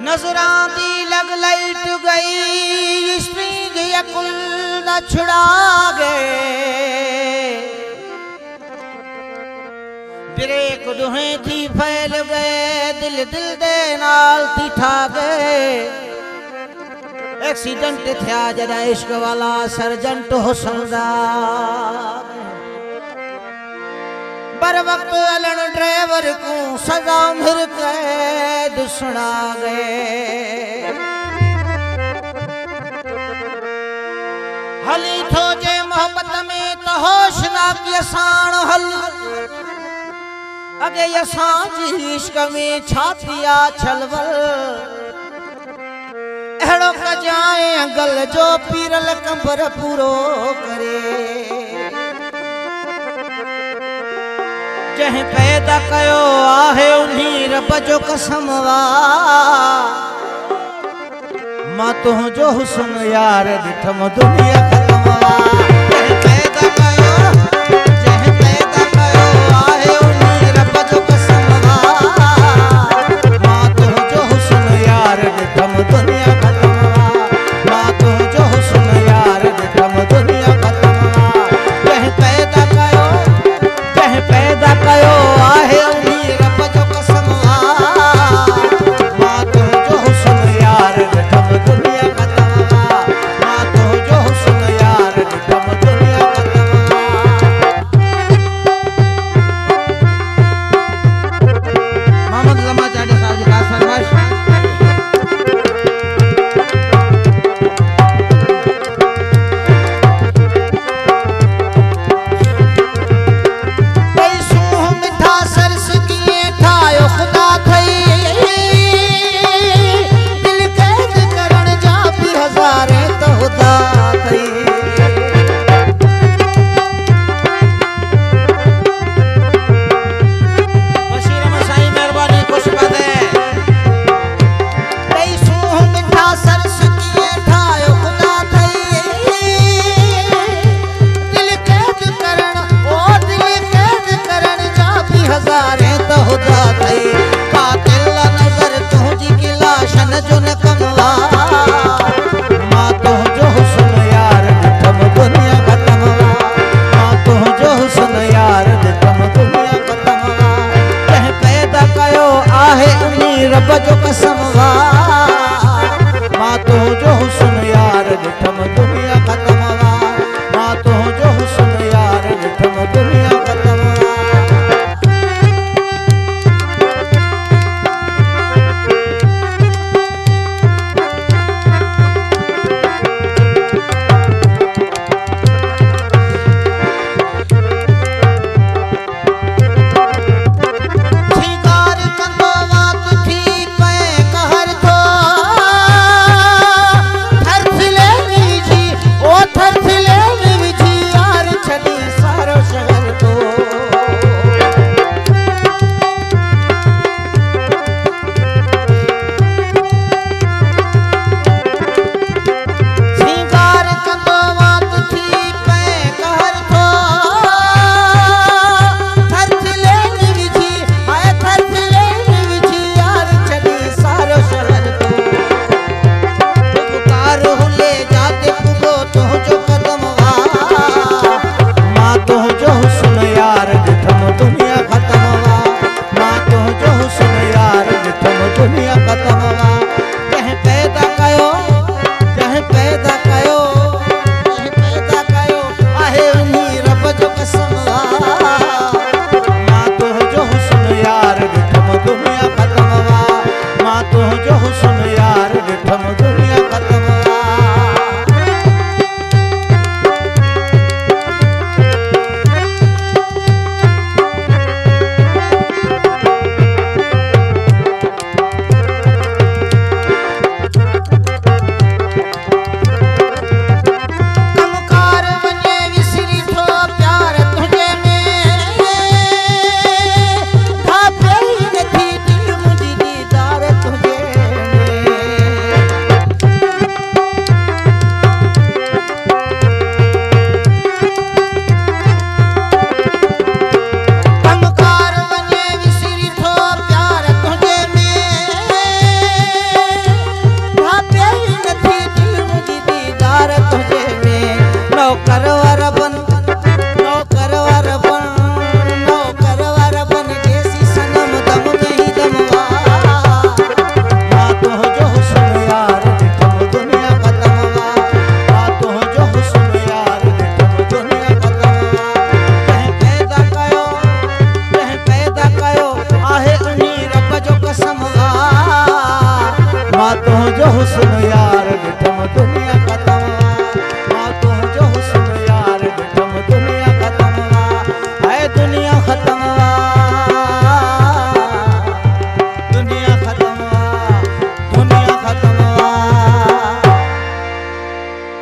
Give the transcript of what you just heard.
नजरां दी लग लाइट गई स्प्रिंग यकुल न छुड़ा गए ब्रेक दुहें थी फैल गए दिल दिल दे नाल थी ठा गए एक्सीडेंट थिया जदा इश्क वाला सर्जंट हुसनदा बर वक्त हलन ड्राइवर को सजा मिल कैद सुना गए हली थो जे मोहब्बत में तो होश ना की आसान हल अगे असां जी इश्क में छातिया छलवल अड़ो कजाए अंगल जो पीरल कंबर पूरो करे जह पैदा कयो आहे उन्हीं रब जो कसम वा मां तुझो हुस्न यार ॾिठम दुनिया ख़त्म वा जह पैदा कयो आहे उन्हीं रब जो कसम वा मां तुझो हुस्न यार ॾिठम दुनिया ख़त्म वा मां तुझो हुस्न यार ॾिठम दुनिया ख़त्म वा जह पैदा कयो आहे उन्हीं रब जो कसम वा मां तुझो हुस्न यार ॾिठम दुनिया ख़त्म वा मां तुझो हुस्न यार ॾिठम दुनिया ख़त्म वा मोहम्मद जमा चाचा साहब जी खास फरमाइश रब जो कसम वा मां तुझो हुस्न यार ॾिठम दुनिया ख़त्म वा मां तुझो हुस्न यार ॾिठम दुनिया ख़त्म वा तुझो हुस्न